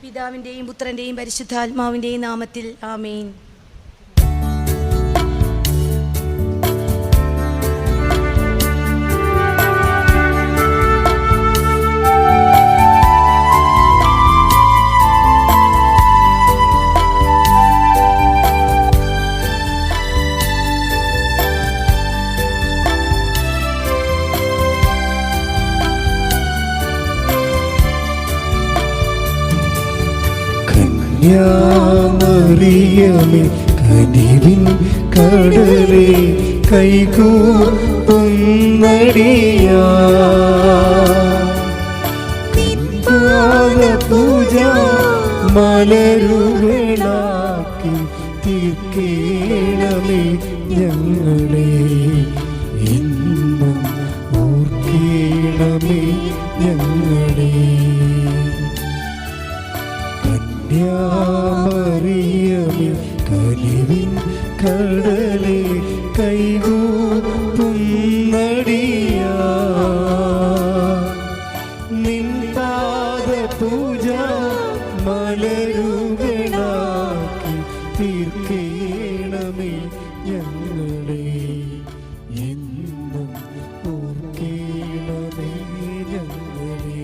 പിതാവിൻ്റെയും പുത്രൻ്റെയും പരിശുദ്ധാത്മാവിൻ്റെയും നാമത്തിൽ ആമേൻ. മറിയമേ കനിവിൻ കടലേ കൈകൂപ്പുന്നടിയാ പൂജ മലരുകളാക്കി തീർക്കേണമേ ഞങ്ങളെ എന്നും ഓർക്കേണമേ ഞങ്ങളെ. മറിയമേ കനിവിൻ കടലേ കൈകൂപ്പുന്നടിയാ നിൻ പാദ പൂജ മലരുകളാക്കി തീർക്കേണമേ ഞങ്ങളെ എന്നും ഓർക്കേണമേ ഞങ്ങളെ.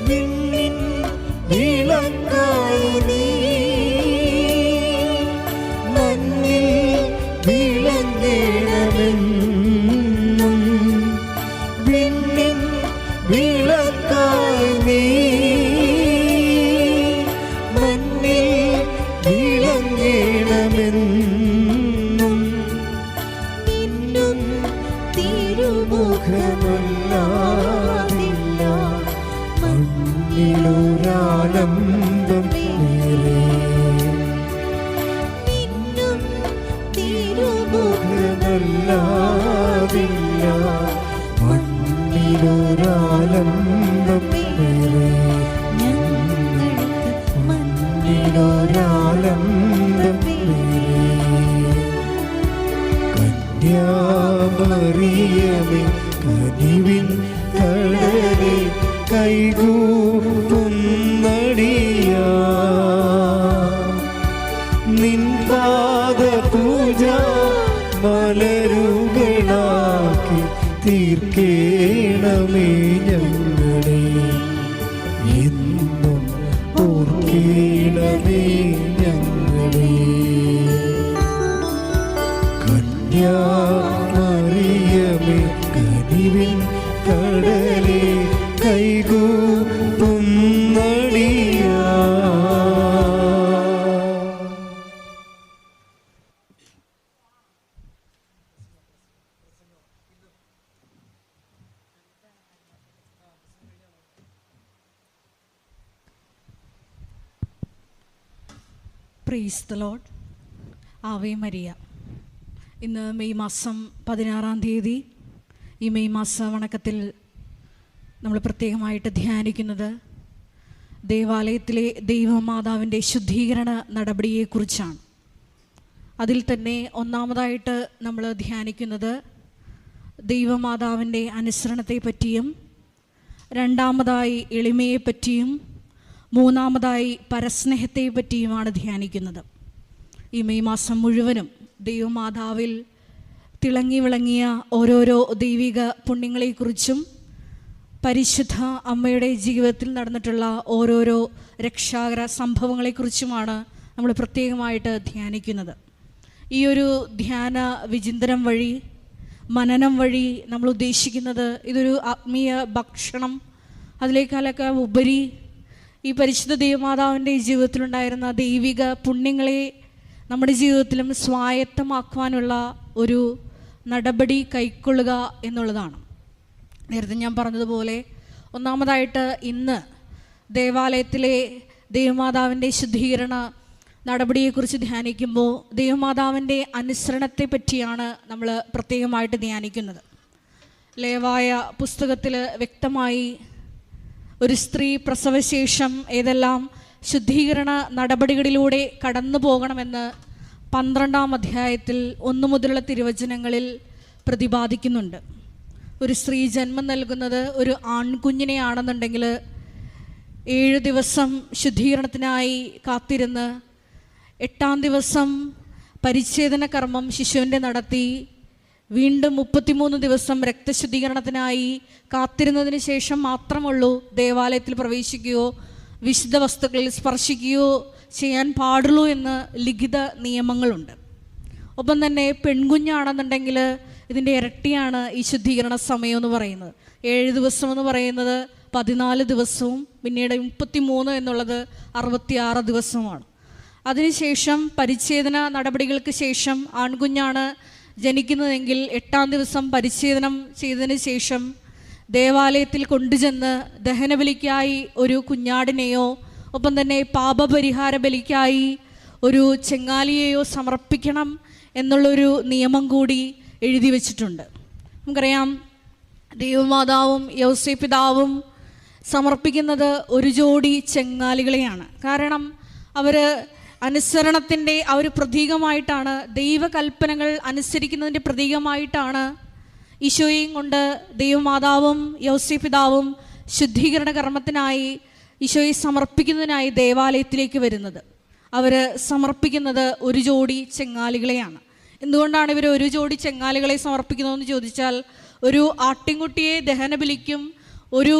വിണ്ണിൻ വിളക്കായി നീ മണ്ണിൽ വിളങ്ങേണമെന്നും വിണ്ണിൻ വിളക്കായി നീ മണ്ണിൽ വിളങ്ങേണമെന്നും നിന്നും തിരുമുഖമല്ലാതില്ല മണ്ണിലൊരാലംബം വേറെ നിന്നും തിരുമുഖമല്ലാതില്ല മണ്ണിലൊരാലംബം വേറെ ഞങ്ങൾക്ക് മണ്ണിലൊരാലംബം വേറെ. കന്യാമറിയമേ കനിവിൻ കടലേ കൈകൂപ്പുന്നടിയാ നിൻ പാദ പൂജ മലരുകളാക്കി തീർക്കേണമേ ഞങ്ങളെ എന്നും ഓർക്കേണമേ ഞങ്ങളെ. കന്യാമറിയമേ കനിവിൻ കടലേ കൈകൂപ്പുന്നടിയാ. Praise the lord. ആവേ മരിയ. ഇന്ന് മെയ് മാസം 16-ാം തീയതി. ഈ മെയ് മാസ വണക്കത്തിൽ നമ്മൾ പ്രത്യേകമായിട്ട് ധ്യാനിക്കുന്നത് ദേവാലയത്തിലെ ദൈവമാതാവിൻ്റെ ശുദ്ധീകരണ നടപടിയെക്കുറിച്ചാണ്. അതിൽ തന്നെ ഒന്നാമതായിട്ട് നമ്മൾ ധ്യാനിക്കുന്നത് ദൈവമാതാവിൻ്റെ അനുസരണത്തെ പറ്റിയും, രണ്ടാമതായി എളിമയെപ്പറ്റിയും, മൂന്നാമതായി പരസ്നേഹത്തെ പറ്റിയുമാണ് ധ്യാനിക്കുന്നത്. ഈ മെയ് മാസം മുഴുവനും ദൈവമാതാവിൽ തിളങ്ങി വിളങ്ങിയ ഓരോരോ ദൈവിക പുണ്യങ്ങളെക്കുറിച്ചും പരിശുദ്ധ അമ്മയുടെ ജീവിതത്തിൽ നടന്നിട്ടുള്ള ഓരോരോ രക്ഷാകര സംഭവങ്ങളെക്കുറിച്ചുമാണ് നമ്മൾ പ്രത്യേകമായിട്ട് ധ്യാനിക്കുന്നത്. ഈ ഒരു ധ്യാന വിചിന്തനം വഴി, മനനം വഴി നമ്മൾ ഉദ്ദേശിക്കുന്നത് ഇതൊരു ആത്മീയ ഭക്ഷണം, അതിലേക്കാളൊക്കെ ഉപരി ഈ പരിശുദ്ധ ദൈവമാതാവിൻ്റെ ജീവിതത്തിലുണ്ടായിരുന്ന ദൈവിക പുണ്യങ്ങളെ നമ്മുടെ ജീവിതത്തിലും സ്വായത്തമാക്കുവാനുള്ള ഒരു നടപടി കൈക്കൊള്ളുക എന്നുള്ളതാണ്. നേരത്തെ ഞാൻ പറഞ്ഞതുപോലെ ഒന്നാമതായിട്ട് ഇന്ന് ദേവാലയത്തിലെ ദൈവമാതാവിൻ്റെ ശുദ്ധീകരണ നടപടിയെക്കുറിച്ച് ധ്യാനിക്കുമ്പോൾ ദൈവമാതാവിൻ്റെ അനുസരണത്തെ പറ്റിയാണ് നമ്മൾ പ്രത്യേകമായിട്ട് ധ്യാനിക്കുന്നത്. ലേവായ പുസ്തകത്തിൽ വ്യക്തമായി ഒരു സ്ത്രീ പ്രസവശേഷം ഏതെല്ലാം ശുദ്ധീകരണ നടപടികളിലൂടെ കടന്നു പോകണമെന്ന് 12-ാം അധ്യായത്തിൽ 1 മുതലുള്ള തിരുവചനങ്ങളിൽ പ്രതിപാദിക്കുന്നുണ്ട്. ഒരു സ്ത്രീ ജന്മം നൽകുന്നത് ഒരു ആൺകുഞ്ഞിനെയാണെന്നുണ്ടെങ്കിൽ 7 ദിവസം ശുദ്ധീകരണത്തിനായി കാത്തിരുന്ന് 8-ാം ദിവസം പരിച്ഛേദന കർമ്മം ശിശുവിൻ്റെ നടത്തി വീണ്ടും 33 ദിവസം രക്തശുദ്ധീകരണത്തിനായി കാത്തിരുന്നതിന് ശേഷം മാത്രമുള്ളൂ ദേവാലയത്തിൽ പ്രവേശിക്കുകയോ വിശുദ്ധ വസ്തുക്കളിൽ സ്പർശിക്കുകയോ ചെയ്യാൻ പാടുള്ളൂ എന്ന് ലിഖിത നിയമങ്ങളുണ്ട്. ഒപ്പം തന്നെ പെൺകുഞ്ഞാണെന്നുണ്ടെങ്കിൽ ഇതിൻ്റെ ഇരട്ടിയാണ് ഈ ശുദ്ധീകരണ സമയം എന്ന് പറയുന്നത്. 7 ദിവസം എന്ന് പറയുന്നത് 14 ദിവസവും പിന്നീട് 33 എന്നുള്ളത് 66 ദിവസവുമാണ്. അതിനുശേഷം പരിച്ഛേദന നടപടികൾക്ക് ശേഷം ആൺകുഞ്ഞാണ് ജനിക്കുന്നതെങ്കിൽ 8-ാം ദിവസം പരിച്ഛേദനം ചെയ്തതിന് ശേഷം ദേവാലയത്തിൽ കൊണ്ടുചെന്ന് ദഹനബലിക്കായി ഒരു കുഞ്ഞാടിനെയോ ഒപ്പം തന്നെ പാപപരിഹാര ബലിക്കായി ഒരു ചെങ്ങാലിയെയോ സമർപ്പിക്കണം എന്നുള്ളൊരു നിയമം കൂടി എഴുതി വച്ചിട്ടുണ്ട്. നമുക്കറിയാം, ദൈവമാതാവും യൗസേപ്പിതാവും സമർപ്പിക്കുന്നത് ഒരു ജോഡി ചെങ്ങാലികളെയാണ്. കാരണം അവർ അനുസരണത്തിൻ്റെ ആ ഒരു പ്രതീകമായിട്ടാണ്, ദൈവകൽപ്പനകൾ അനുസരിക്കുന്നതിൻ്റെ പ്രതീകമായിട്ടാണ് ഈശോയെയും കൊണ്ട് ദൈവമാതാവും യൗസേപ്പിതാവും ശുദ്ധീകരണ കർമ്മത്തിനായി ഈശോയെ സമർപ്പിക്കുന്നതിനായി ദേവാലയത്തിലേക്ക് വരുന്നത്. അവർ സമർപ്പിക്കുന്നത് ഒരു ജോഡി ചെങ്ങാലികളെയാണ്. എന്തുകൊണ്ടാണ് ഇവർ ഒരു ജോഡി ചെങ്ങാലികളെ സമർപ്പിക്കുന്നതെന്ന് ചോദിച്ചാൽ, ഒരു ആട്ടിൻകുട്ടിയെ ദഹനബലിക്കും ഒരു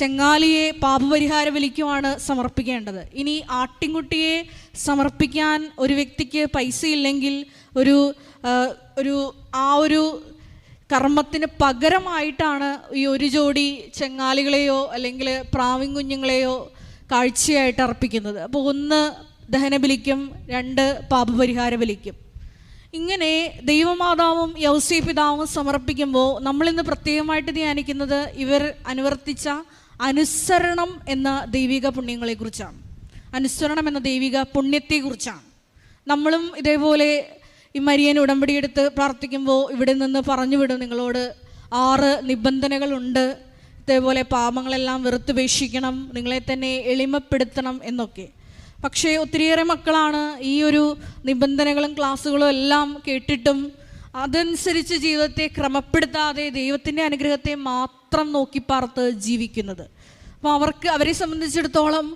ചെങ്ങാലിയെ പാപപരിഹാര ബലിക്കുമാണ് സമർപ്പിക്കേണ്ടത്. ഇനി ആട്ടിൻകുട്ടിയെ സമർപ്പിക്കാൻ ഒരു വ്യക്തിക്ക് പൈസ ഇല്ലെങ്കിൽ ഒരു കർമ്മത്തിന് പകരമായിട്ടാണ് ഈ ഒരു ജോഡി ചെങ്ങാലികളെയോ അല്ലെങ്കിൽ പ്രാവിൻ കുഞ്ഞുങ്ങളെയോ കാഴ്ചയായിട്ട് അർപ്പിക്കുന്നത്. അപ്പോൾ 1 ദഹനബലിക്കും 2 പാപപരിഹാര ബലിക്കും. ഇങ്ങനെ ദൈവമാതാവും യൗസേപ്പിതാവും സമർപ്പിക്കുമ്പോൾ നമ്മളിന്ന് പ്രത്യേകമായിട്ട് ധ്യാനിക്കുന്നത് ഇവർ അനുവർത്തിച്ച അനുസരണം എന്ന ദൈവിക പുണ്യങ്ങളെക്കുറിച്ചാണ്. അനുസരണം എന്ന ദൈവിക പുണ്യത്തെക്കുറിച്ചാണ്. നമ്മളും ഇതേപോലെ ഈ മരിയൻ ഉടമ്പടിയെടുത്ത് പ്രാർത്ഥിക്കുമ്പോൾ ഇവിടെ നിന്ന് പറഞ്ഞു വിടും, നിങ്ങളോട് 6 നിബന്ധനകളുണ്ട്, ഇതേപോലെ പാപങ്ങളെല്ലാം വെറുത്തുപേക്ഷിക്കണം, നിങ്ങളെ തന്നെ എളിമപ്പെടുത്തണം എന്നൊക്കെ. പക്ഷേ ഒത്തിരിയേറെ മക്കളാണ് ഈ ഒരു നിബന്ധനകളും ക്ലാസ്സുകളും എല്ലാം കേട്ടിട്ടും അതനുസരിച്ച് ജീവിതത്തെ ക്രമപ്പെടുത്താതെ ദൈവത്തിൻ്റെ അനുഗ്രഹത്തെ മാത്രം നോക്കിപ്പാർത്ത് ജീവിക്കുന്നത്. അപ്പോൾ അവരെ സംബന്ധിച്ചിടത്തോളം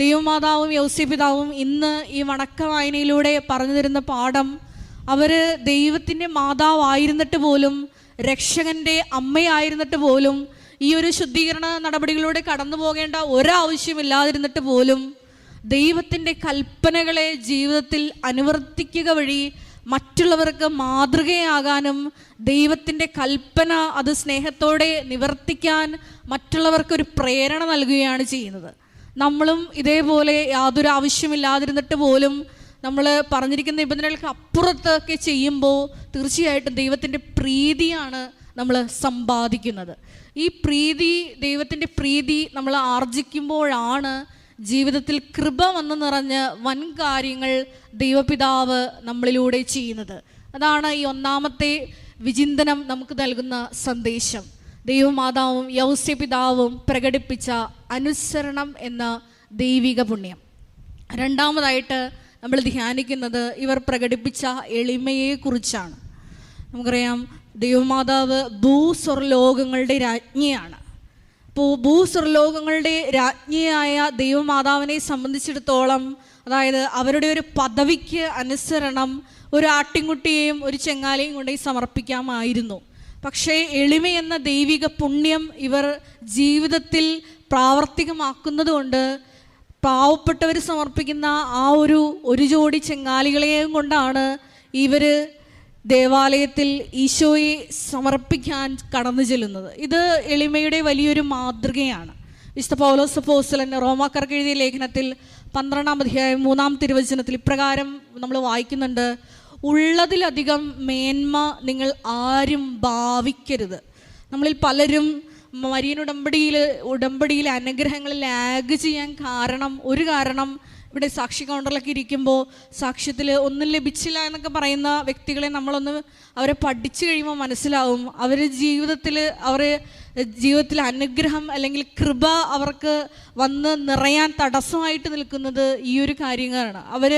ദൈവമാതാവും യൗസേപ്പിതാവും ഇന്ന് ഈ വണക്ക വായനയിലൂടെ പറഞ്ഞു തരുന്ന പാഠം, അവർ ദൈവത്തിൻ്റെ മാതാവായിരുന്നിട്ട് പോലും രക്ഷകൻ്റെ അമ്മയായിരുന്നിട്ട് പോലും ഈ ഒരു ശുദ്ധീകരണ നടപടികളിലൂടെ കടന്നു പോകേണ്ട ഒരാവശ്യമില്ലാതിരുന്നിട്ട് പോലും ദൈവത്തിൻ്റെ കൽപ്പനകളെ ജീവിതത്തിൽ അനുവർത്തിക്കുക വഴി മറ്റുള്ളവർക്ക് മാതൃകയാകാനും ദൈവത്തിൻ്റെ കൽപ്പന അത് സ്നേഹത്തോടെ നിവർത്തിക്കാൻ മറ്റുള്ളവർക്കൊരു പ്രേരണ നൽകുകയാണ് ചെയ്യുന്നത്. നമ്മളും ഇതേപോലെ യാതൊരു ആവശ്യമില്ലാതിരുന്നിട്ട് പോലും നമ്മൾ പറഞ്ഞിരിക്കുന്ന നിബന്ധനകൾക്ക് അപ്പുറത്തൊക്കെ ചെയ്യുമ്പോൾ തീർച്ചയായിട്ടും ദൈവത്തിൻ്റെ പ്രീതിയാണ് നമ്മൾ സമ്പാദിക്കുന്നത്. ഈ പ്രീതി, ദൈവത്തിൻ്റെ പ്രീതി നമ്മൾ ആർജിക്കുമ്പോഴാണ് ജീവിതത്തിൽ കൃപ വന്നു നിറഞ്ഞ് വൻ കാര്യങ്ങൾ ദൈവപിതാവ് നമ്മളിലൂടെ ചെയ്യുന്നത്. അതാണ് ഈ 1-ാമത്തെ വിചിന്തനം നമുക്ക് നൽകുന്ന സന്ദേശം. ദൈവമാതാവും യൗസേപ്പിതാവും പ്രകടിപ്പിച്ച അനുസരണം എന്ന ദൈവിക പുണ്യം. 2-ാമതായിട്ട് നമ്മൾ ധ്യാനിക്കുന്നത് ഇവർ പ്രകടിപ്പിച്ച എളിമയെക്കുറിച്ചാണ്. നമുക്കറിയാം, ദൈവമാതാവ് ഭൂസ്വർലോകങ്ങളുടെ രാജ്ഞിയാണ്. അപ്പോൾ ഭൂസ്വർലോകങ്ങളുടെ രാജ്ഞിയായ ദൈവമാതാവിനെ സംബന്ധിച്ചിടത്തോളം, അതായത് അവരുടെ ഒരു പദവിക്ക് അനുസരണം ഒരു ആട്ടിൻകുട്ടിയെയും ഒരു ചെങ്ങാലിയും കൊണ്ടുപോയി സമർപ്പിക്കാമായിരുന്നു. പക്ഷേ എളിമയെന്ന ദൈവിക പുണ്യം ഇവർ ജീവിതത്തിൽ പ്രാവർത്തികമാക്കുന്നത് കൊണ്ട് പാവപ്പെട്ടവർ സമർപ്പിക്കുന്ന ആ ഒരു ജോഡി ചെങ്ങാലികളെയും കൊണ്ടാണ് ഇവർ ദേവാലയത്തിൽ ഈശോയെ സമർപ്പിക്കാൻ കടന്നു ചെല്ലുന്നത്. ഇത് എളിമയുടെ വലിയൊരു മാതൃകയാണ്. വിശുദ്ധ പൗലോസ് അപ്പോസ്തലൻ റോമാക്കാർക്ക് എഴുതിയ ലേഖനത്തിൽ 12-ാം അധ്യായം 3-ാം തിരുവചനത്തിൽ ഇപ്രകാരം നമ്മൾ വായിക്കുന്നുണ്ട്: ഉള്ളതിലധികം മേന്മ നിങ്ങൾ ആരും ഭാവിക്കരുത്. നമ്മളിൽ പലരും മരിയൻ ഉടമ്പടിയിൽ അനുഗ്രഹങ്ങൾ ലാഗ് ചെയ്യാൻ ഒരു കാരണം ഇവിടെ സാക്ഷി കൗണ്ടറിലൊക്കെ ഇരിക്കുമ്പോൾ സാക്ഷ്യത്തിൽ ഒന്നും ലഭിച്ചില്ല എന്നൊക്കെ പറയുന്ന വ്യക്തികളെ അവരെ പഠിച്ചു കഴിയുമ്പോൾ മനസ്സിലാവും ജീവിതത്തിൽ അനുഗ്രഹം അല്ലെങ്കിൽ കൃപ അവർക്ക് വന്ന് നിറയാൻ തടസ്സമായിട്ട് നിൽക്കുന്നത് ഈ ഒരു കാര്യങ്ങളാണ്. അവർ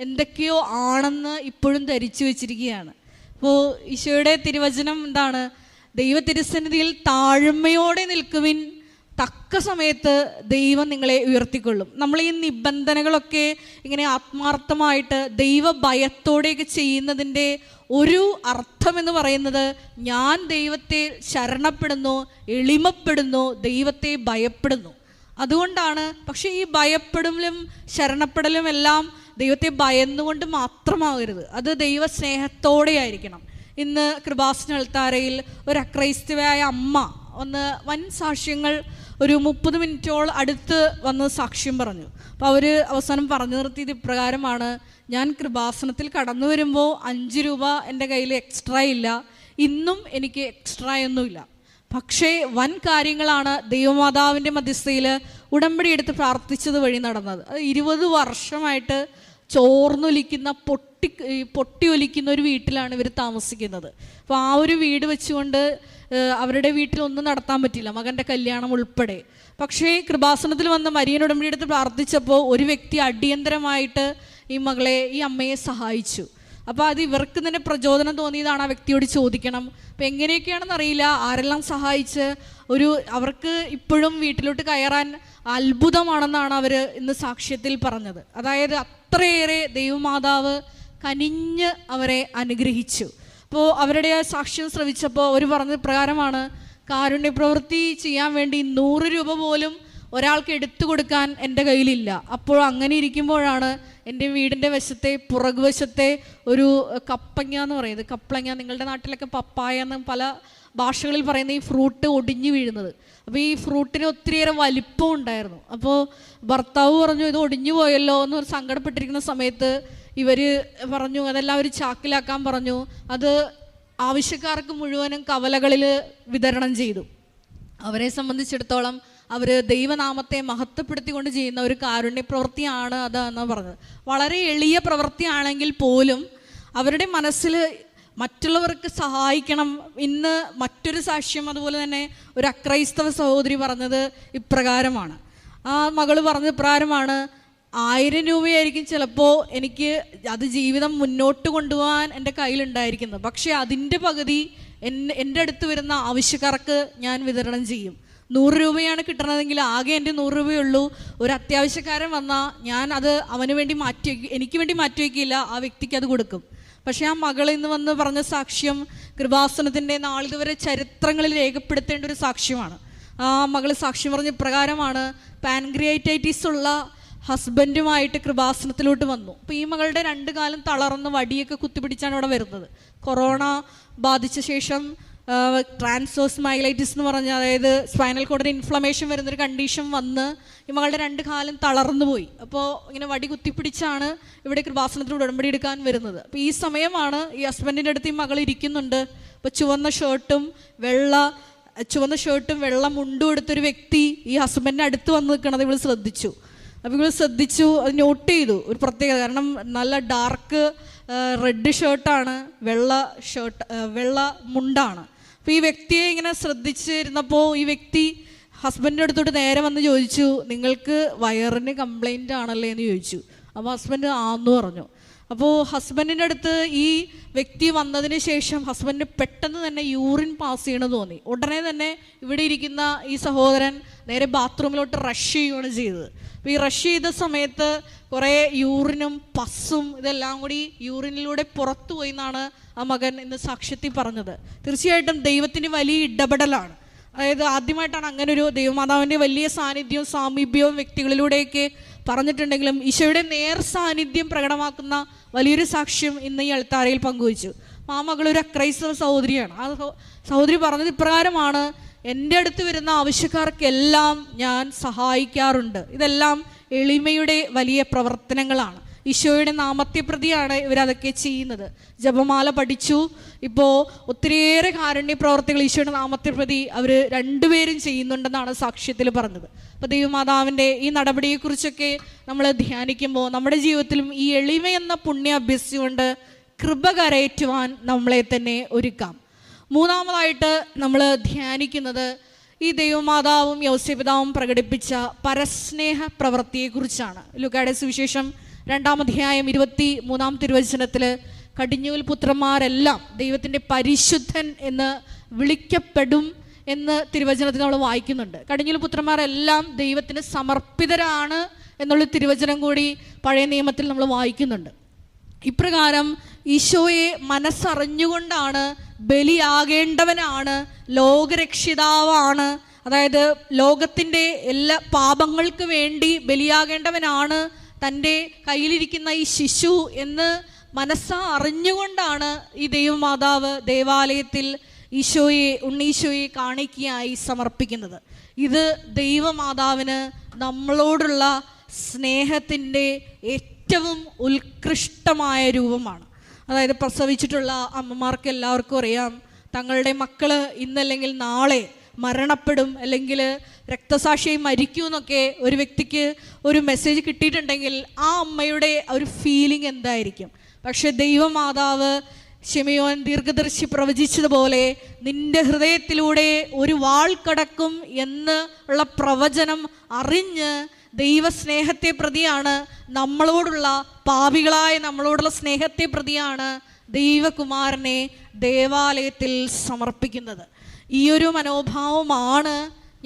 എന്തൊക്കെയോ ആണെന്ന് ഇപ്പോഴും ധരിച്ചു വെച്ചിരിക്കുകയാണ്. അപ്പോൾ ഈശോയുടെ തിരുവചനം എന്താണ്? ദൈവ തിരുസന്നിധിയിൽ താഴ്മയോടെ നിൽക്കുവിൻ, തക്ക സമയത്ത് ദൈവം നിങ്ങളെ ഉയർത്തിക്കൊള്ളും. നമ്മൾ ഈ നിബന്ധനകളൊക്കെ ഇങ്ങനെ ആത്മാർത്ഥമായിട്ട് ദൈവഭയത്തോടെയൊക്കെ ചെയ്യുന്നതിൻ്റെ ഒരു അർത്ഥം എന്ന് പറയുന്നത് ഞാൻ ദൈവത്തെ ശരണപ്പെടുന്നു, എളിമപ്പെടുന്നു, ദൈവത്തെ ഭയപ്പെടുന്നു. അതുകൊണ്ടാണ്. പക്ഷേ ഈ ഭയപ്പെടലും ശരണപ്പെടലും എല്ലാം ദൈവത്തെ ഭയന്നുകൊണ്ട് മാത്രമാകരുത്, അത് ദൈവസ്നേഹത്തോടെ ആയിരിക്കണം. ഇന്ന് കൃപാസന അൾത്താരയിൽ ഒരു അക്രൈസ്തവയായ അമ്മ വൻ സാക്ഷ്യങ്ങൾ ഒരു 30 മിനിറ്റോളം അടുത്ത് വന്ന് സാക്ഷ്യം പറഞ്ഞു. അപ്പോൾ അവർ അവസാനം പറഞ്ഞു നിർത്തിയത് ഇപ്രകാരമാണ്: ഞാൻ കൃപാസനത്തിൽ കടന്നു വരുമ്പോൾ 5 രൂപ എൻ്റെ കയ്യിൽ എക്സ്ട്രാ ഇല്ല, ഇന്നും എനിക്ക് എക്സ്ട്രാ ഒന്നുമില്ല. പക്ഷേ വൻ കാര്യങ്ങളാണ് ദൈവമാതാവിൻ്റെ മധ്യസ്ഥയിൽ ഉടമ്പടി എടുത്ത് പ്രാർത്ഥിച്ചത് വഴി നടന്നത്. അത് 20 വർഷമായിട്ട് ചോർന്നൊലിക്കുന്ന പൊട്ടിയൊലിക്കുന്ന ഒരു വീട്ടിലാണ് ഇവർ താമസിക്കുന്നത്. അപ്പോൾ ആ ഒരു വീട് വെച്ചുകൊണ്ട് അവരുടെ വീട്ടിലൊന്നും നടത്താൻ പറ്റില്ല, മകൻ്റെ കല്യാണം ഉൾപ്പെടെ. പക്ഷേ കൃപാസനത്തിൽ വന്ന് മരിയൻ ഉടമ്പടി എടുത്ത് പ്രാർത്ഥിച്ചപ്പോൾ ഒരു വ്യക്തി അടിയന്തരമായിട്ട് ഈ അമ്മയെ സഹായിച്ചു. അപ്പോൾ അത് ഇവർക്ക് തന്നെ പ്രചോദനം തോന്നിയതാണ്. ആ വ്യക്തിയോട് ചോദിക്കണം. അപ്പോൾ എങ്ങനെയൊക്കെയാണെന്ന് അറിയില്ല, ആരെല്ലാം സഹായിച്ച് അവർക്ക് ഇപ്പോഴും വീട്ടിലോട്ട് കയറാൻ അത്ഭുതമാണെന്നാണ് അവർ ഇന്ന് സാക്ഷ്യത്തിൽ പറഞ്ഞത്. അതായത് അത്രയേറെ ദൈവമാതാവ് കനിഞ്ഞ് അവരെ അനുഗ്രഹിച്ചു. അപ്പോൾ അവരുടെ സാക്ഷ്യം ശ്രവിച്ചപ്പോൾ അവർ പറഞ്ഞ പ്രകാരമാണ്: കാരുണ്യപ്രവൃത്തി ചെയ്യാൻ വേണ്ടി 100 രൂപ പോലും ഒരാൾക്ക് എടുത്തു കൊടുക്കാൻ എൻ്റെ കയ്യിലില്ല. അപ്പോൾ അങ്ങനെ ഇരിക്കുമ്പോഴാണ് എൻ്റെ വീടിൻ്റെ പുറകുവശത്തെ ഒരു കപ്പങ്ങ എന്ന് പറയുന്നത്, കപ്ലങ്ങ, നിങ്ങളുടെ നാട്ടിലൊക്കെ പപ്പായ എന്ന് പല ഭാഷകളിൽ പറയുന്ന ഈ ഫ്രൂട്ട് ഒടിഞ്ഞു വീഴുന്നത്. അപ്പോൾ ഈ ഫ്രൂട്ടിന് ഒത്തിരിയേറെ വലിപ്പം ഉണ്ടായിരുന്നു. അപ്പോൾ ഭർത്താവ് പറഞ്ഞു, ഇത് ഒടിഞ്ഞു പോയല്ലോ എന്ന് സങ്കടപ്പെട്ടിരിക്കുന്ന സമയത്ത് ഇവർ പറഞ്ഞു അതെല്ലാം ഒരു ചാക്കിലാക്കാൻ പറഞ്ഞു. അത് ആവശ്യക്കാർക്ക് മുഴുവനും കവലകളിൽ വിതരണം ചെയ്തു. അവരെ സംബന്ധിച്ചിടത്തോളം അവർ ദൈവനാമത്തെ മഹത്വപ്പെടുത്തിക്കൊണ്ട് ചെയ്യുന്ന ഒരു കാരുണ്യ പ്രവൃത്തിയാണ് അതെന്ന് പറഞ്ഞത്. വളരെ എളിയ പ്രവൃത്തിയാണെങ്കിൽ പോലും അവരുടെ മനസ്സിൽ മറ്റുള്ളവർക്ക് സഹായിക്കണം. ഇന്ന് മറ്റൊരു സാക്ഷ്യം അതുപോലെ തന്നെ ഒരു അക്രൈസ്തവ സഹോദരി പറഞ്ഞത് ഇപ്രകാരമാണ്. ആ മകള് പറഞ്ഞ ഇപ്രകാരമാണ്: 1000 രൂപയായിരിക്കും ചിലപ്പോൾ എനിക്ക് അത് ജീവിതം മുന്നോട്ട് കൊണ്ടുപോകാൻ എൻ്റെ കയ്യിലുണ്ടായിരിക്കുന്നത്, പക്ഷേ അതിൻ്റെ പകുതി എൻ്റെ അടുത്ത് വരുന്ന ആവശ്യക്കാർക്ക് ഞാൻ വിതരണം ചെയ്യും. 100 രൂപയാണ് കിട്ടണതെങ്കിൽ ആകെ എൻ്റെ 100 രൂപയുള്ളൂ. ഒരു അത്യാവശ്യക്കാരൻ വന്നാൽ ഞാൻ അത് എനിക്ക് വേണ്ടി മാറ്റിവെക്കില്ല, ആ വ്യക്തിക്ക് അത് കൊടുക്കും. പക്ഷേ ആ മകൾ ഇന്ന് വന്ന് പറഞ്ഞ സാക്ഷ്യം കൃപാസനത്തിൻ്റെ നാളിതുവരെ ചരിത്രങ്ങളിൽ രേഖപ്പെടുത്തേണ്ട ഒരു സാക്ഷ്യമാണ്. ആ മകൾ സാക്ഷ്യം പറഞ്ഞ ഇപ്രകാരമാണ്: പാൻക്രിയാറ്റൈറ്റിസ് ഉള്ള ഹസ്ബൻഡുമായിട്ട് കൃപാസനത്തിലോട്ട് വന്നു. അപ്പോൾ ഈ മകളുടെ 2 കാലും തളർന്ന് വടിയൊക്കെ കുത്തിപ്പിടിച്ചാണ് ഇവിടെ വരുന്നത്. കൊറോണ ബാധിച്ച ശേഷം ട്രാൻസ്വേഴ്സ് മൈലൈറ്റിസ് എന്ന് പറഞ്ഞാൽ, അതായത് സ്പൈനൽ കോഡിന് ഇൻഫ്ലമേഷൻ വരുന്നൊരു കണ്ടീഷൻ വന്ന് ഈ മകളുടെ 2 കാലും തളർന്നു പോയി. അപ്പോൾ ഇങ്ങനെ വടി കുത്തിപ്പിടിച്ചാണ് ഇവിടെ കൃപാസനത്തിൽ ഉടമ്പടി എടുക്കാൻ വരുന്നത്. അപ്പോൾ ഈ സമയമാണ് ഈ ഹസ്ബൻഡിൻ്റെ അടുത്ത് ഈ മകൾ ഇരിക്കുന്നുണ്ട്. അപ്പോൾ ചുവന്ന ഷർട്ടും വെള്ള മുണ്ടും എടുത്തൊരു വ്യക്തി ഈ ഹസ്ബൻഡിൻ്റെ അടുത്ത് വന്ന് നിൽക്കണത് ഇവൾ ശ്രദ്ധിച്ചു. അപ്പോൾ ഇവൾ അത് നോട്ട് ചെയ്തു. ഒരു പ്രത്യേകത, കാരണം നല്ല ഡാർക്ക് റെഡ് ഷർട്ടാണ്, വെള്ള മുണ്ടാണ്. അപ്പോൾ ഈ വ്യക്തിയെ ഇങ്ങനെ ശ്രദ്ധിച്ചിരുന്നപ്പോൾ ഈ വ്യക്തി ഹസ്ബൻഡിൻ്റെ അടുത്തോട്ട് നേരെ വന്ന് ചോദിച്ചു: നിങ്ങൾക്ക് വയറിന് കംപ്ലൈൻ്റ് ആണല്ലേ എന്ന് ചോദിച്ചു. അപ്പോൾ ഹസ്ബൻഡ് ആന്ന് പറഞ്ഞു. അപ്പോൾ ഹസ്ബൻഡിൻ്റെ അടുത്ത് ഈ വ്യക്തി വന്നതിന് ശേഷം ഹസ്ബൻഡിന് പെട്ടെന്ന് തന്നെ യൂറിൻ പാസ് ചെയ്യണമെന്ന് തോന്നി. ഉടനെ തന്നെ ഇവിടെ ഇരിക്കുന്ന ഈ സഹോദരൻ നേരെ ബാത്റൂമിലോട്ട് റഷ് ചെയ്യുകയാണ് ചെയ്തത്. അപ്പോൾ ഈ റഷ് ചെയ്ത സമയത്ത് കുറേ യൂറിനും പസ്സും ഇതെല്ലാം കൂടി യൂറിനിലൂടെ പുറത്തു പോയി എന്നാണ് ആ മകൻ ഇന്ന് സാക്ഷ്യത്തിൽ പറഞ്ഞത്. തീർച്ചയായിട്ടും ദൈവത്തിന് വലിയ ഇടപെടലാണ്. അതായത് ആദ്യമായിട്ടാണ് അങ്ങനെ ഒരു ദൈവമാതാവിൻ്റെ വലിയ സാന്നിധ്യവും സാമീപ്യവും വ്യക്തികളിലൂടെയൊക്കെ പറഞ്ഞിട്ടുണ്ടെങ്കിലും ഈശോയുടെ നേർ സാന്നിധ്യം പ്രകടമാക്കുന്ന വലിയൊരു സാക്ഷ്യം ഇന്ന് ഈ അൾത്താരയിൽ പങ്കുവച്ചു. ആ മകളൊരു അക്രൈസ്തവ സഹോദരിയാണ്. ആ സഹോദരി പറഞ്ഞത് ഇപ്രകാരമാണ്: എൻ്റെ അടുത്ത് വരുന്ന ആവശ്യക്കാർക്കെല്ലാം ഞാൻ സഹായിക്കാറുണ്ട്. ഇതെല്ലാം എളിമയുടെ വലിയ പ്രവർത്തനങ്ങളാണ്. ഈശോയുടെ നാമത്തെ പ്രതിയാണ് ഇവരതൊക്കെ ചെയ്യുന്നത്. ജപമാല പഠിച്ചു. ഇപ്പോൾ ഒത്തിരിയേറെ കാരുണ്യ പ്രവർത്തികൾ ഈശോയുടെ നാമത്തെ പ്രതി അവർ രണ്ടുപേരും ചെയ്യുന്നുണ്ടെന്നാണ് സാക്ഷ്യത്തിൽ പറഞ്ഞത്. അപ്പോൾ ദൈവമാതാവിൻ്റെ ഈ നടപടിയെക്കുറിച്ചൊക്കെ നമ്മൾ ധ്യാനിക്കുമ്പോൾ നമ്മുടെ ജീവിതത്തിലും ഈ എളിമയെന്ന പുണ്യം അഭ്യസിച്ചുകൊണ്ട് കൃപ കരയറ്റുവാൻ നമ്മളെ തന്നെ ഒരുക്കാം. മൂന്നാമതായിട്ട് നമ്മൾ ധ്യാനിക്കുന്നത് ഈ ദൈവമാതാവും യൗസേപിതാവും പ്രകടിപ്പിച്ച പരസ്നേഹ പ്രവൃത്തിയെക്കുറിച്ചാണ്. ലൂക്കായുടെ സുവിശേഷം 2-ാം അധ്യായം 23-ാം തിരുവചനത്തിൽ കടിഞ്ഞൂൽ പുത്രന്മാരെല്ലാം ദൈവത്തിൻ്റെ പരിശുദ്ധൻ എന്ന് വിളിക്കപ്പെടും എന്ന് തിരുവചനത്തിൽ നമ്മൾ വായിക്കുന്നുണ്ട്. കടിഞ്ഞൂൽ പുത്രന്മാരെല്ലാം ദൈവത്തിന് സമർപ്പിതരാണ് എന്നുള്ള തിരുവചനം കൂടി പഴയ നിയമത്തിൽ നമ്മൾ വായിക്കുന്നുണ്ട്. ഇപ്രകാരം ഈശോയെ മനസ്സറിഞ്ഞുകൊണ്ടാണ്, ബലിയാകേണ്ടവനാണ്, ലോകരക്ഷിതാവാണ്, അതായത് ലോകത്തിൻ്റെ എല്ലാ പാപങ്ങൾക്ക് വേണ്ടി ബലിയാകേണ്ടവനാണ് തൻ്റെ കയ്യിലിരിക്കുന്ന ഈ ശിശു എന്ന് മനസ്സറിഞ്ഞുകൊണ്ടാണ് ഈ ദൈവമാതാവ് ദേവാലയത്തിൽ ഉണ്ണീശോയെ കാണിക്കയായി സമർപ്പിക്കുന്നത്. ഇത് ദൈവമാതാവിന് നമ്മളോടുള്ള സ്നേഹത്തിൻ്റെ ഏറ്റവും ഉത്കൃഷ്ടമായ രൂപമാണ്. അതായത് പ്രസവിച്ചിട്ടുള്ള അമ്മമാർക്ക് എല്ലാവർക്കും അറിയാം, തങ്ങളുടെ മക്കൾ ഇന്നല്ലെങ്കിൽ നാളെ മരണപ്പെടും, അല്ലെങ്കിൽ രക്തസാക്ഷിയായി മരിക്കൂ എന്നൊക്കെ ഒരു വ്യക്തിക്ക് ഒരു മെസ്സേജ് കിട്ടിയിട്ടുണ്ടെങ്കിൽ ആ അമ്മയുടെ ഒരു ഫീലിംഗ് എന്തായിരിക്കും. പക്ഷെ ദൈവമാതാവ് ശിമയോൻ ദീർഘദർശി പ്രവചിച്ചതുപോലെ നിന്റെ ഹൃദയത്തിലൂടെ ഒരു വാൾ കടക്കും എന്ന് ഉള്ള പ്രവചനം അറിഞ്ഞ് ദൈവസ്നേഹത്തെ പ്രതിയാണ്, നമ്മളോടുള്ള പാപികളായ നമ്മളോടുള്ള സ്നേഹത്തെ പ്രതിയാണ് ദൈവകുമാരനെ ദേവാലയത്തിൽ സമർപ്പിക്കുന്നത്. ഈ ഒരു മനോഭാവമാണ്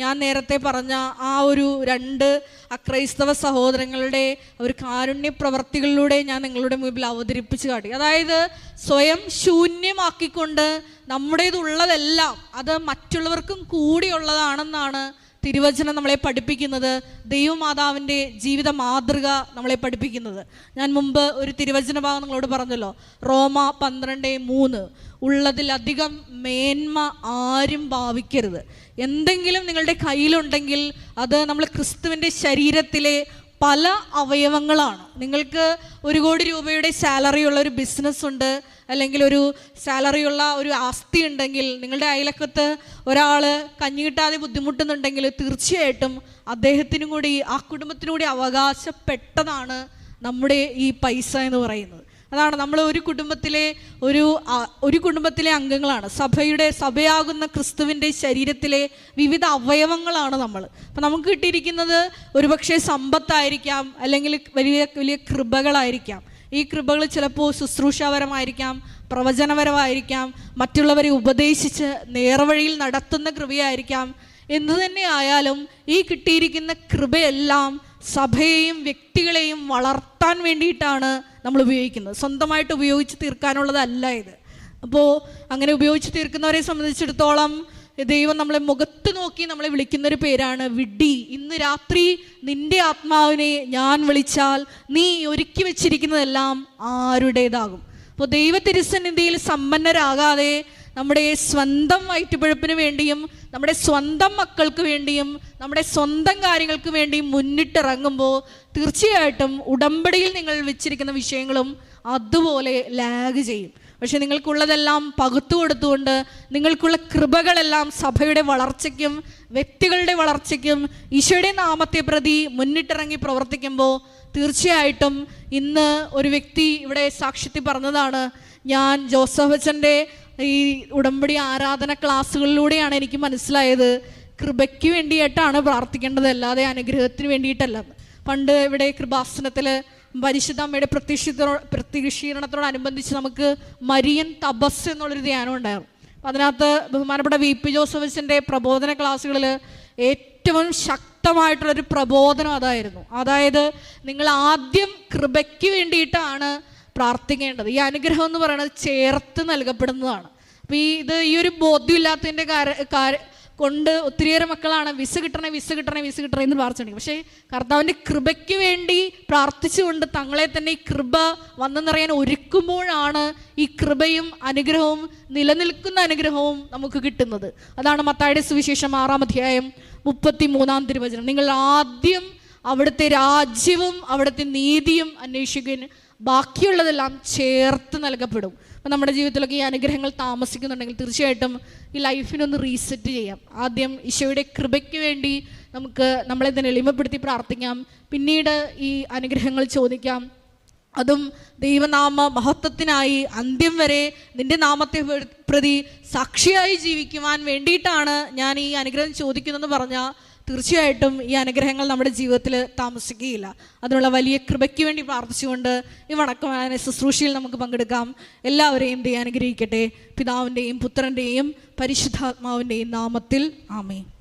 ഞാൻ നേരത്തെ പറഞ്ഞ ആ ഒരു 2 അക്രൈസ്തവ സഹോദരങ്ങളുടെ ഒരു കാരുണ്യ പ്രവർത്തികളിലൂടെ ഞാൻ നിങ്ങളുടെ മുമ്പിൽ അവതരിപ്പിച്ച് കാട്ടി. അതായത് സ്വയം ശൂന്യമാക്കിക്കൊണ്ട് നമ്മുടേതുള്ളതെല്ലാം അത് മറ്റുള്ളവർക്കും കൂടിയുള്ളതാണെന്നാണ് തിരുവചനം നമ്മളെ പഠിപ്പിക്കുന്നത്, ദൈവമാതാവിൻ്റെ ജീവിത മാതൃക നമ്മളെ പഠിപ്പിക്കുന്നത്. ഞാൻ മുമ്പ് ഒരു തിരുവചന ഭാഗം നിങ്ങളോട് പറഞ്ഞല്ലോ, റോമ 12:3, ഉള്ളതിലധികം മേന്മ ആരും ഭാവിക്കരുത്. എന്തെങ്കിലും നിങ്ങളുടെ കയ്യിലുണ്ടെങ്കിൽ അത് നമ്മൾ ക്രിസ്തുവിൻ്റെ ശരീരത്തിലെ പല അവയവങ്ങളാണ്. നിങ്ങൾക്ക് 1 കോടി രൂപയുടെ സാലറിയുള്ള ഒരു ബിസിനസ് ഉണ്ട്, അല്ലെങ്കിൽ ഒരു സാലറിയുള്ള ഒരു ആസ്തി ഉണ്ടെങ്കിൽ, നിങ്ങളുടെ അയലക്കത്ത് ഒരാൾ കഞ്ഞി കിട്ടാതെ ബുദ്ധിമുട്ടുന്നുണ്ടെങ്കിൽ തീർച്ചയായിട്ടും അദ്ദേഹത്തിനും കൂടി ആ കുടുംബത്തിനും കൂടി അവകാശപ്പെട്ടതാണ് നമ്മുടെ ഈ പൈസ എന്ന് പറയുന്നത്. അതാണ് നമ്മൾ ഒരു കുടുംബത്തിലെ അംഗങ്ങളാണ്. സഭയാകുന്ന ക്രിസ്തുവിൻ്റെ ശരീരത്തിലെ വിവിധ അവയവങ്ങളാണ് നമ്മൾ. അപ്പം നമുക്ക് കിട്ടിയിരിക്കുന്നത് ഒരുപക്ഷെ സമ്പത്തായിരിക്കാം, അല്ലെങ്കിൽ വലിയ വലിയ കൃപകളായിരിക്കാം. ഈ കൃപകൾ ചിലപ്പോൾ ശുശ്രൂഷാപരമായിരിക്കാം, പ്രവചനപരമായിരിക്കാം, മറ്റുള്ളവരെ ഉപദേശിച്ച് നേർവഴിയിൽ നടത്തുന്ന കൃപയായിരിക്കാം. എന്തു തന്നെ ആയാലും ഈ കിട്ടിയിരിക്കുന്ന കൃപയെല്ലാം സഭയെയും വ്യക്തികളെയും വളർത്താൻ വേണ്ടിയിട്ടാണ് നമ്മൾ ഉപയോഗിക്കുന്നത്. സ്വന്തമായിട്ട് ഉപയോഗിച്ച് തീർക്കാനുള്ളതല്ല ഇത്. അപ്പോൾ അങ്ങനെ ഉപയോഗിച്ച് തീർക്കുന്നവരെ സംബന്ധിച്ചിടത്തോളം ദൈവം നമ്മളെ മുഖത്ത് നോക്കി നമ്മളെ വിളിക്കുന്നൊരു പേരാണ് വിഡ്ഢി. ഇന്ന് രാത്രി നിന്റെ ആത്മാവിനെ ഞാൻ വിളിച്ചാൽ നീ ഒരുക്കി വെച്ചിരിക്കുന്നതെല്ലാം ആരുടേതാകും. അപ്പോൾ ദൈവ തിരുസന്നിധിയിൽ സമ്പന്നരാകാതെ നമ്മുടെ സ്വന്തം വയറ്റുപിഴപ്പിന് വേണ്ടിയും നമ്മുടെ സ്വന്തം മക്കൾക്ക് വേണ്ടിയും നമ്മുടെ സ്വന്തം കാര്യങ്ങൾക്ക് വേണ്ടിയും മുന്നിട്ടിറങ്ങുമ്പോൾ തീർച്ചയായിട്ടും ഉടമ്പടിയിൽ നിങ്ങൾ വെച്ചിരിക്കുന്ന വിഷയങ്ങളും അതുപോലെ ലാഗ് ചെയ്യും. പക്ഷെ നിങ്ങൾക്കുള്ളതെല്ലാം പകുത്തു കൊടുത്തുകൊണ്ട് നിങ്ങൾക്കുള്ള കൃപകളെല്ലാം സഭയുടെ വളർച്ചയ്ക്കും വ്യക്തികളുടെ വളർച്ചയ്ക്കും ഈശോയുടെ നാമത്തെ പ്രതി മുന്നിട്ടിറങ്ങി പ്രവർത്തിക്കുമ്പോൾ തീർച്ചയായിട്ടും ഇന്ന് ഒരു വ്യക്തി ഇവിടെ സാക്ഷ്യത്തിൽ പറഞ്ഞതാണ്, ഞാൻ ജോസഫ് അച്ഛൻ്റെ ഈ ഉടമ്പടി ആരാധന ക്ലാസ്സുകളിലൂടെയാണ് എനിക്ക് മനസ്സിലായത് കൃപയ്ക്ക് വേണ്ടിയിട്ടാണ് പ്രാർത്ഥിക്കേണ്ടത്, അല്ലാതെ അനുഗ്രഹത്തിന് വേണ്ടിയിട്ടല്ല. പണ്ട് ഇവിടെ കൃപാസനത്തിൽ പരിശുദ്ധ അമ്മയുടെ പ്രത്യക്ഷീകരണത്തോടനുബന്ധിച്ച് നമുക്ക് മരിയൻ തപസ് എന്നുള്ളൊരു ധ്യാനം ഉണ്ടായിരുന്നു. അപ്പം അതിനകത്ത് ബഹുമാനപ്പെട്ട VP ജോസഫ് അച്ഛൻ്റെ പ്രബോധന ക്ലാസ്സുകളിൽ ഏറ്റവും ശക്തമായിട്ടുള്ളൊരു പ്രബോധനം അതായിരുന്നു. അതായത് നിങ്ങൾ ആദ്യം കൃപയ്ക്ക് വേണ്ടിയിട്ടാണ് പ്രാർത്ഥിക്കേണ്ടത്. ഈ അനുഗ്രഹം എന്ന് പറയുന്നത് ചേർത്ത് നൽകപ്പെടുന്നതാണ്. അപ്പോൾ ഈ ഒരു ബോധ്യമില്ലാത്തതിൻ്റെ കൊണ്ട് ഒത്തിരിയേറെ മക്കളാണ് വിസ കിട്ടണേ എന്ന് പ്രാർത്ഥിച്ചിട്ടുണ്ടെങ്കിൽ, പക്ഷേ കർത്താവിൻ്റെ കൃപയ്ക്ക് വേണ്ടി പ്രാർത്ഥിച്ചുകൊണ്ട് തങ്ങളെ തന്നെ ഈ കൃപ വന്നു നിറയാൻ ഒരുക്കുമ്പോഴാണ് ഈ കൃപയും അനുഗ്രഹവും നിലനിൽക്കുന്ന അനുഗ്രഹവും നമുക്ക് കിട്ടുന്നത്. അതാണ് മത്തായിയുടെ സുവിശേഷം 6-ാം അധ്യായം 33-ാം തിരുവചനം. നിങ്ങൾ ആദ്യം അവിടുത്തെ രാജ്യവും അവിടുത്തെ നീതിയും അന്വേഷിക്കുവാൻ ബാക്കിയുള്ളതെല്ലാം ചേർത്ത് നൽകപ്പെടും. അപ്പം നമ്മുടെ ജീവിതത്തിലൊക്കെ ഈ അനുഗ്രഹങ്ങൾ താമസിക്കുന്നുണ്ടെങ്കിൽ തീർച്ചയായിട്ടും ഈ ലൈഫിനൊന്ന് റീസെറ്റ് ചെയ്യാം. ആദ്യം ഈശോയുടെ കൃപയ്ക്ക് വേണ്ടി നമുക്ക് നമ്മളെ തന്നെ എളിമപ്പെടുത്തി പ്രാർത്ഥിക്കാം. പിന്നീട് ഈ അനുഗ്രഹങ്ങൾ ചോദിക്കാം. അതും ദൈവനാമ മഹത്വത്തിനായി അന്ത്യം വരെ നിന്റെ നാമത്തെ പ്രതി സാക്ഷിയായി ജീവിക്കുവാൻ വേണ്ടിയിട്ടാണ് ഞാൻ ഈ അനുഗ്രഹം ചോദിക്കുന്നതെന്ന് പറഞ്ഞാൽ തീർച്ചയായിട്ടും ഈ അനുഗ്രഹങ്ങൾ നമ്മുടെ ജീവിതത്തിൽ താമസിക്കുകയില്ല. അതിനുള്ള വലിയ കൃപയ്ക്ക് വേണ്ടി പ്രാർത്ഥിച്ചുകൊണ്ട് ഈ വണക്കമായ ശുശ്രൂഷയിൽ നമുക്ക് പങ്കെടുക്കാം. എല്ലാവരെയും ദൈവം അനുഗ്രഹിക്കട്ടെ. പിതാവിൻ്റെയും പുത്രൻ്റെയും പരിശുദ്ധാത്മാവിൻ്റെയും നാമത്തിൽ ആമേൻ.